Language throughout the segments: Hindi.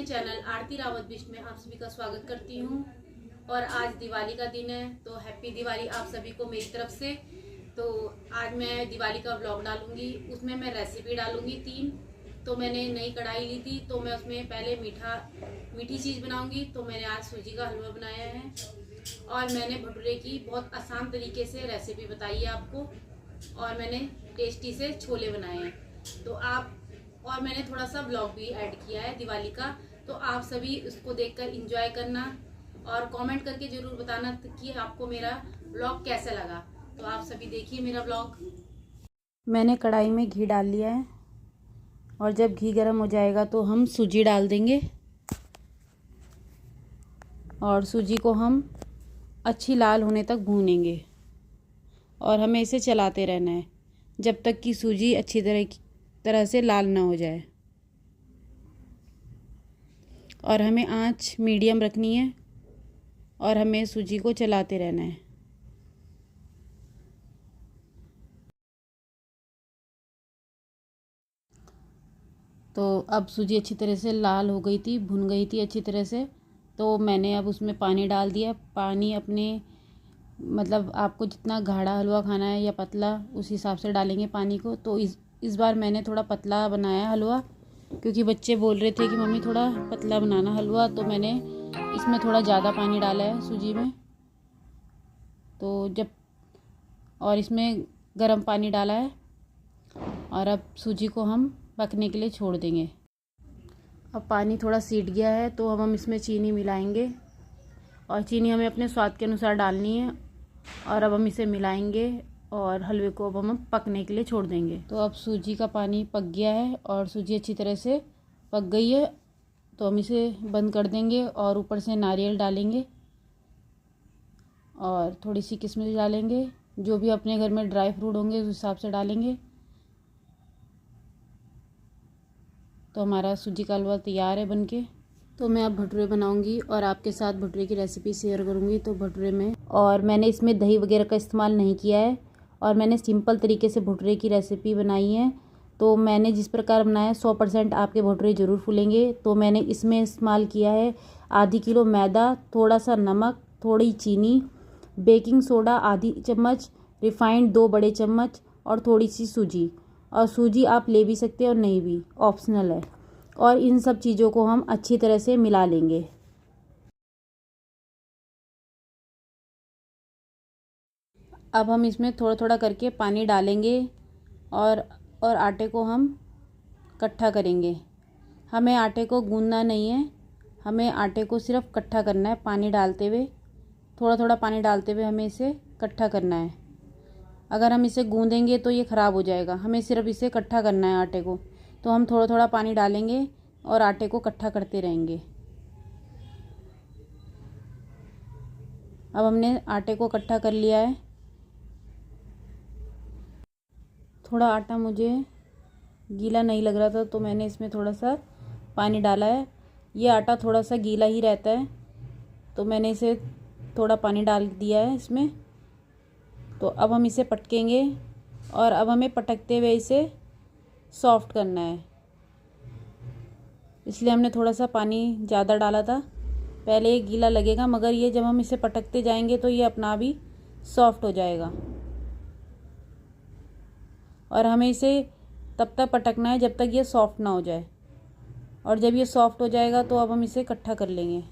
अपने चैनल आरती रावत बिष्ट में आप सभी का स्वागत करती हूँ। और आज दिवाली का दिन है, तो हैप्पी दिवाली आप सभी को मेरी तरफ से। तो आज मैं दिवाली का व्लॉग डालूंगी, उसमें मैं रेसिपी डालूंगी 3। तो मैंने नई कढ़ाई ली थी, तो मैं उसमें पहले मीठी चीज़ बनाऊंगी। तो मैंने आज सूजी का हलवा बनाया है और मैंने भटूरे की बहुत आसान तरीके से रेसिपी बताई है आपको। और मैंने टेस्टी से छोले बनाए हैं। तो आप और मैंने थोड़ा सा व्लॉग भी ऐड किया है दिवाली का, तो आप सभी उसको देखकर एंजॉय करना और कमेंट करके जरूर बताना कि आपको मेरा व्लॉग कैसा लगा। तो आप सभी देखिए मेरा व्लॉग। मैंने कढ़ाई में घी डाल लिया है और जब घी गर्म हो जाएगा तो हम सूजी डाल देंगे और सूजी को हम अच्छी लाल होने तक भूनेंगे और हमें इसे चलाते रहना है जब तक कि सूजी अच्छी तरह से लाल ना हो जाए। और हमें आंच मीडियम रखनी है और हमें सूजी को चलाते रहना है। तो अब सूजी अच्छी तरह से लाल हो गई थी, भुन गई थी अच्छी तरह से। तो मैंने अब उसमें पानी डाल दिया। पानी अपने मतलब आपको जितना गाढ़ा हलवा खाना है या पतला, उस हिसाब से डालेंगे पानी को। तो इस बार मैंने थोड़ा पतला बनाया हलवा, क्योंकि बच्चे बोल रहे थे कि मम्मी थोड़ा पतला बनाना हलवा। तो मैंने इसमें थोड़ा ज़्यादा पानी डाला है सूजी में। तो और इसमें गर्म पानी डाला है और अब सूजी को हम पकने के लिए छोड़ देंगे। अब पानी थोड़ा सीट गया है, तो अब हम इसमें चीनी मिलाएंगे और चीनी हमें अपने स्वाद के अनुसार डालनी है। और अब हम इसे मिलाएंगे और हलवे को अब हम पकने के लिए छोड़ देंगे। तो अब सूजी का पानी पक गया है और सूजी अच्छी तरह से पक गई है। तो हम इसे बंद कर देंगे और ऊपर से नारियल डालेंगे और थोड़ी सी किशमिश डालेंगे। जो भी अपने घर में ड्राई फ्रूट होंगे उस हिसाब से डालेंगे। तो हमारा सूजी का हलवा तैयार है बनके। तो मैं अब भटूरे बनाऊंगी और आपके साथ भटूरे की रेसिपी शेयर करूंगी। तो भटूरे में और मैंने इसमें दही वगैरह का इस्तेमाल नहीं किया है और मैंने सिंपल तरीके से भटूरे की रेसिपी बनाई है। तो मैंने जिस प्रकार बनाया 100% आपके भटूरे ज़रूर फूलेंगे। तो मैंने इसमें इस्तेमाल किया है आधी किलो मैदा, थोड़ा सा नमक, थोड़ी चीनी, बेकिंग सोडा आधी चम्मच, रिफाइंड 2 बड़े चम्मच और थोड़ी सी सूजी। और सूजी आप ले भी सकते हैं और नहीं भी, ऑप्शनल है। और इन सब चीज़ों को हम अच्छी तरह से मिला लेंगे। अब हम इसमें थोड़ा थोड़ा करके पानी डालेंगे और आटे को हम इकट्ठा करेंगे। हमें आटे को गूंदना नहीं है, हमें आटे को सिर्फ इकट्ठा करना है। पानी डालते हुए, थोड़ा थोड़ा पानी डालते हुए हमें इसे इकट्ठा करना है। अगर हम इसे गूंदेंगे तो ये ख़राब हो जाएगा। हमें सिर्फ इसे इकट्ठा करना है आटे को। तो हम थोड़ा थोड़ा पानी डालेंगे और आटे को इकट्ठा करते रहेंगे। अब हमने आटे को इकट्ठा कर लिया है। थोड़ा आटा मुझे गीला नहीं लग रहा था, तो मैंने इसमें थोड़ा सा पानी डाला है। ये आटा थोड़ा सा गीला ही रहता है, तो मैंने इसे थोड़ा पानी डाल दिया है इसमें। तो अब हम इसे पटकेंगे और अब हमें पटकते हुए इसे सॉफ्ट करना है। इसलिए हमने थोड़ा सा पानी ज़्यादा डाला था। पहले ये गीला लगेगा, मगर ये जब हम इसे पटकते जाएंगे तो ये अपना भी सॉफ्ट हो जाएगा। और हमें इसे तब तक पटकना है जब तक ये सॉफ्ट ना हो जाए। और जब ये सॉफ्ट हो जाएगा तो अब हम इसे इकट्ठा कर लेंगे।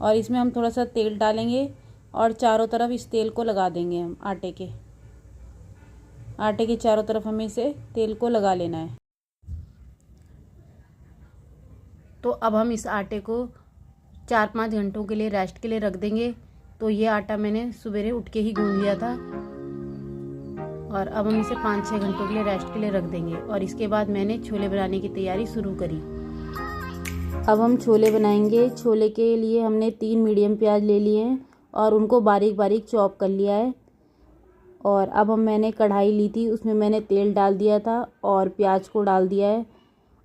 और इसमें हम थोड़ा सा तेल डालेंगे और चारों तरफ इस तेल को लगा देंगे। हम आटे के चारों तरफ हमें इसे तेल को लगा लेना है। तो अब हम इस आटे को 4-5 घंटों के लिए रेस्ट के लिए रख देंगे। तो ये आटा मैंने सवेरे उठ के ही गूंद लिया था और अब हम इसे 5-6 घंटों के लिए रेस्ट के लिए रख देंगे। और इसके बाद मैंने छोले बनाने की तैयारी शुरू करी। अब हम छोले बनाएंगे। छोले के लिए हमने 3 मीडियम प्याज ले लिए हैं और उनको बारीक बारीक चॉप कर लिया है। और अब मैंने कढ़ाई ली थी, उसमें मैंने तेल डाल दिया था और प्याज को डाल दिया है।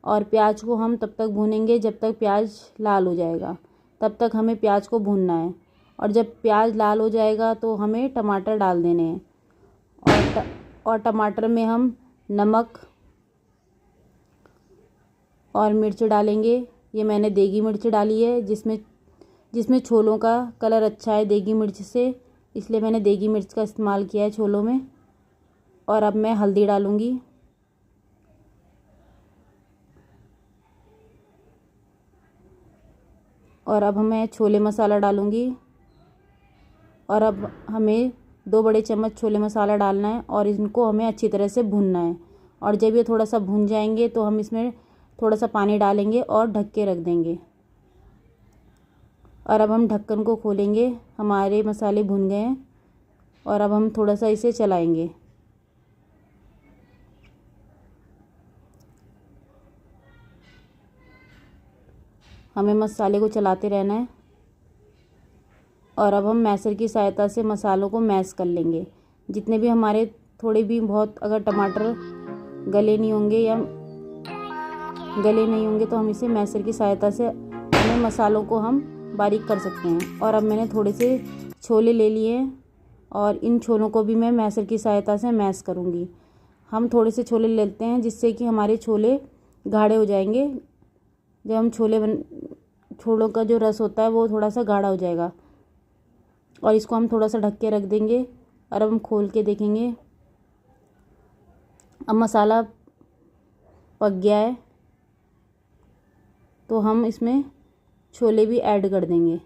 और प्याज को हम तब तक भूनेंगे जब तक प्याज लाल हो जाएगा। तब तक हमें प्याज को भूनना है। और जब प्याज लाल हो जाएगा तो हमें टमाटर डाल देने हैं। और टमाटर में हम नमक, और मिर्च डालेंगे। ये मैंने देगी मिर्च डाली है, जिसमें छोलों का कलर अच्छा है देगी मिर्च से, इसलिए मैंने देगी मिर्च का इस्तेमाल किया है छोलों में। और अब मैं हल्दी डालूँगी। और अब मैं छोले मसाला डालूँगी। और अब हमें 2 बड़े चम्मच छोले मसाला डालना है और इनको हमें अच्छी तरह से भूनना है। और जब ये थोड़ा सा भून जाएंगे तो हम इसमें थोड़ा सा पानी डालेंगे और ढक के रख देंगे। और अब हम ढक्कन को खोलेंगे। हमारे मसाले भुन गए हैं और अब हम थोड़ा सा इसे चलाएंगे। हमें मसाले को चलाते रहना है। और अब हम मैशर की सहायता से मसालों को मैश कर लेंगे। जितने भी हमारे थोड़े भी बहुत अगर टमाटर गले नहीं होंगे तो हम इसे मैशर की सहायता से हमें मसालों को हम बारीक कर सकते हैं। और अब मैंने थोड़े से छोले ले लिए हैं और इन छोलों को भी मैं मैशर की सहायता से मैश करूँगी। हम थोड़े से छोले लेते हैं जिससे कि हमारे छोले गाढ़े हो जाएंगे। जब हम छोलों का जो रस होता है वो थोड़ा सा गाढ़ा हो जाएगा। और इसको हम थोड़ा सा ढक के रख देंगे। और अब हम खोल के देखेंगे। अब मसाला पक गया है तो हम इसमें छोले भी ऐड कर देंगे।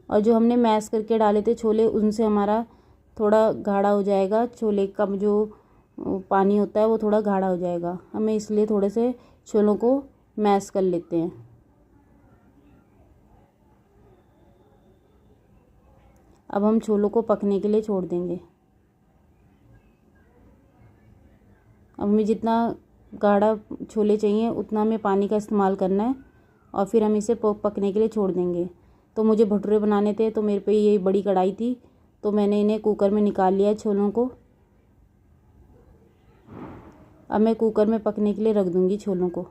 और जो हमने मैश करके डाले थे छोले, उनसे हमारा थोड़ा गाढ़ा हो जाएगा। छोले का जो पानी होता है वो थोड़ा गाढ़ा हो जाएगा। हमें इसलिए थोड़े से छोलों को मैश कर लेते हैं। अब हम छोलों को पकने के लिए छोड़ देंगे। अब हमें जितना गाढ़ा छोले चाहिए उतना हमें पानी का इस्तेमाल करना है और फिर हम इसे पकने के लिए छोड़ देंगे। तो मुझे भटूरे बनाने थे तो मेरे पे ये बड़ी कढ़ाई थी तो मैंने इन्हें कुकर में निकाल लिया छोलों को। अब मैं कुकर में पकने के लिए रख दूँगी छोलों को।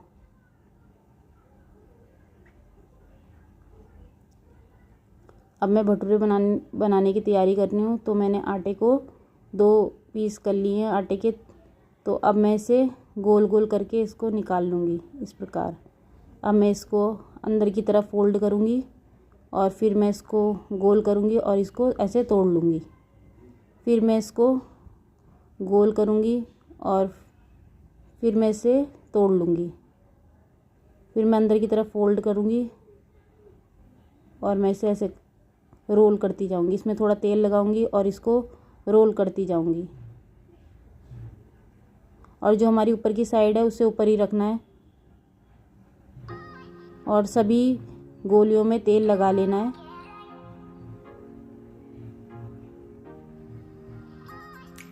अब मैं भटूरे बनाने की तैयारी कर रही हूँ। तो मैंने आटे को 2 पीस कर लिए हैं आटे के। तो अब मैं इसे गोल गोल करके इसको निकाल लूँगी इस प्रकार। अब मैं इसको अंदर की तरफ फोल्ड करूँगी और फिर मैं इसको गोल करूँगी और इसको ऐसे तोड़ लूँगी। फिर मैं इसको गोल करूँगी और फिर मैं इसे तोड़ लूँगी। फिर मैं अंदर की तरफ फोल्ड करूँगी और मैं इसे ऐसे रोल करती जाऊँगी। इसमें थोड़ा तेल लगाऊँगी और इसको रोल करती जाऊँगी। और जो हमारी ऊपर की साइड है उसे ऊपर ही रखना है और सभी गोलियों में तेल लगा लेना है।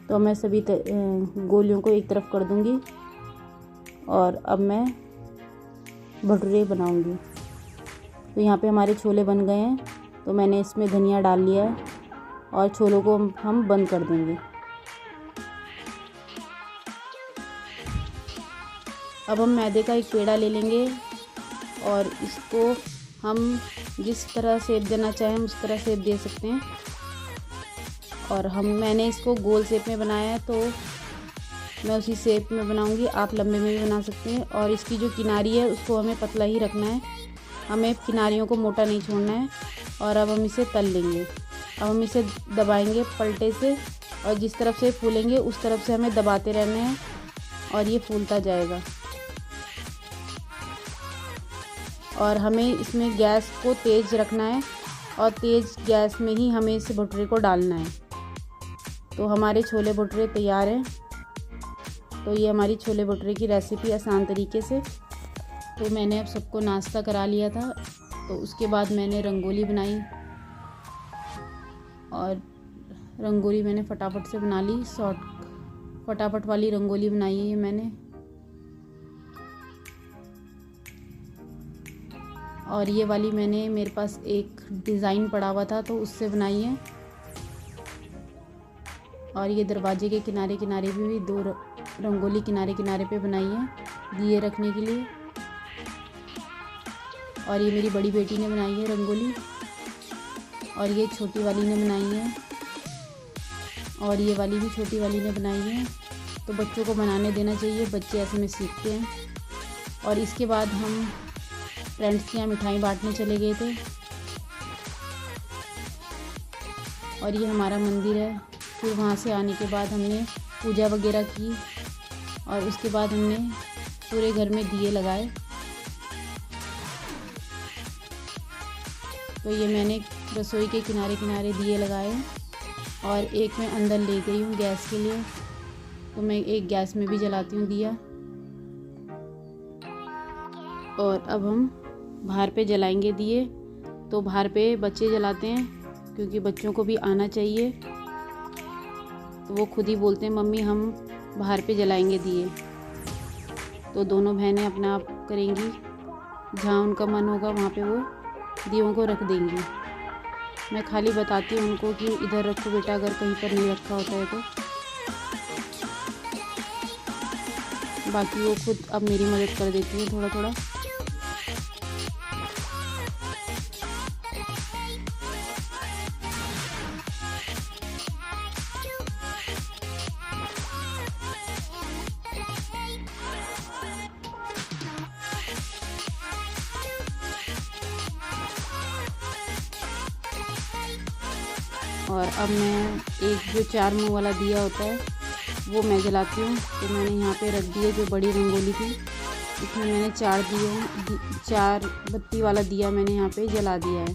तो मैं सभी गोलियों को एक तरफ कर दूँगी और अब मैं भटूरे बनाऊँगी। तो यहाँ पे हमारे छोले बन गए हैं तो मैंने इसमें धनिया डाल लिया है और छोलों को हम बंद कर देंगे। अब हम मैदे का एक पेड़ा ले लेंगे और इसको हम जिस तरह शेप देना चाहें उस तरह शेप दे सकते हैं। और मैंने इसको गोल शेप में बनाया है तो मैं उसी शेप में बनाऊंगी। आप लंबे में भी बना सकते हैं। और इसकी जो किनारी है उसको हमें पतला ही रखना है, हमें किनारियों को मोटा नहीं छोड़ना है। और अब हम इसे तल लेंगे। अब हम इसे दबाएंगे पलटे से और जिस तरफ से फूलेंगे उस तरफ से हमें दबाते रहना है और ये फूलता जाएगा। और हमें इसमें गैस को तेज़ रखना है और तेज़ गैस में ही हमें इस भटूरे को डालना है। तो हमारे छोले भटूरे तैयार हैं। तो ये हमारी छोले भटूरे की रेसिपी आसान तरीके से। तो मैंने अब सबको नाश्ता करा लिया था। तो उसके बाद मैंने रंगोली बनाई और रंगोली मैंने फटाफट से बना ली। फटाफट वाली रंगोली बनाई है ये मैंने। और ये वाली मैंने मेरे पास एक डिज़ाइन पड़ा हुआ था तो उससे बनाई है। और ये दरवाजे के किनारे किनारे भी 2 रंगोली किनारे किनारे पे बनाई है दिए रखने के लिए। और ये मेरी बड़ी बेटी ने बनाई है रंगोली और ये छोटी वाली ने बनाई है और ये वाली भी छोटी वाली ने बनाई है। तो बच्चों को बनाने देना चाहिए, बच्चे ऐसे में सीखते हैं। और इसके बाद हम फ्रेंड्स के यहाँ मिठाई बांटने चले गए थे। और ये हमारा मंदिर है। फिर वहाँ से आने के बाद हमने पूजा वगैरह की और उसके बाद हमने पूरे घर में दिए लगाए। तो ये मैंने रसोई के किनारे किनारे दिए लगाए और एक मैं अंदर ले गई हूँ गैस के लिए। तो मैं एक गैस में भी जलाती हूँ दिया। और अब हम बाहर पे जलाएंगे दिए। तो बाहर पे बच्चे जलाते हैं क्योंकि बच्चों को भी आना चाहिए। तो वो खुद ही बोलते हैं मम्मी हम बाहर पे जलाएंगे दिए। तो दोनों बहनें अपना आप करेंगी, जहाँ उनका मन होगा वहाँ पे वो दियों को रख देंगी। मैं खाली बताती हूँ उनको कि इधर रखो बेटा, अगर कहीं पर नहीं रखा होता है तो। बाकी वो खुद अब मेरी मदद कर देती है थोड़ा थोड़ा। और अब मैं एक जो 4 मुँह वाला दिया होता है वो मैं जलाती हूँ। तो मैंने यहाँ पे रख दिए जो बड़ी रंगोली थी, इसमें मैंने 4 बत्ती वाला दिया मैंने यहाँ पे जला दिया है।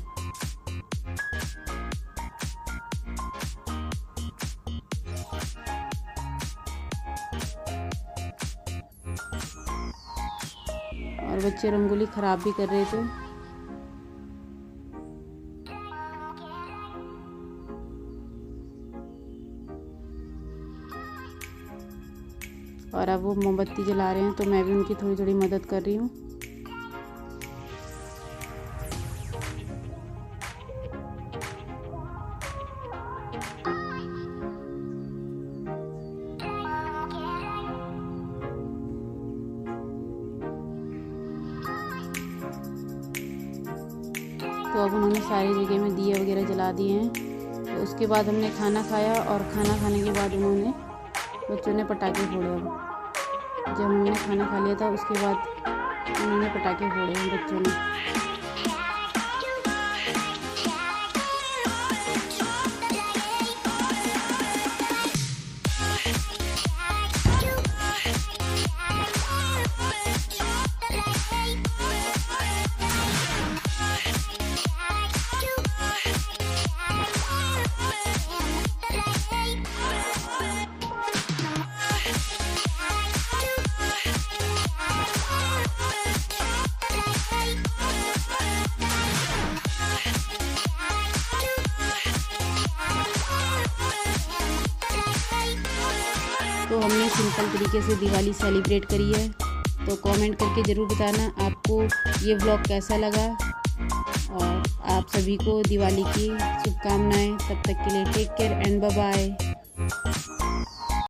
और बच्चे रंगोली ख़राब भी कर रहे थे। और अब वो मोमबत्ती जला रहे हैं तो मैं भी उनकी थोड़ी थोड़ी मदद कर रही हूँ। तो अब उन्होंने सारी जगह में दिए वगैरह जला दिए हैं। तो उसके बाद हमने खाना खाया और खाना खाने के बाद बच्चों ने पटाखे फोड़े। अब जब हमने खाना खा लिया था उसके बाद उन्होंने पटाखे फोड़े हैं बच्चों ने। तो हमने सिंपल तरीके से दिवाली सेलिब्रेट करी है। तो कमेंट करके ज़रूर बताना आपको ये व्लॉग कैसा लगा। और आप सभी को दिवाली की शुभकामनाएं। तब तक के लिए take care and bye bye.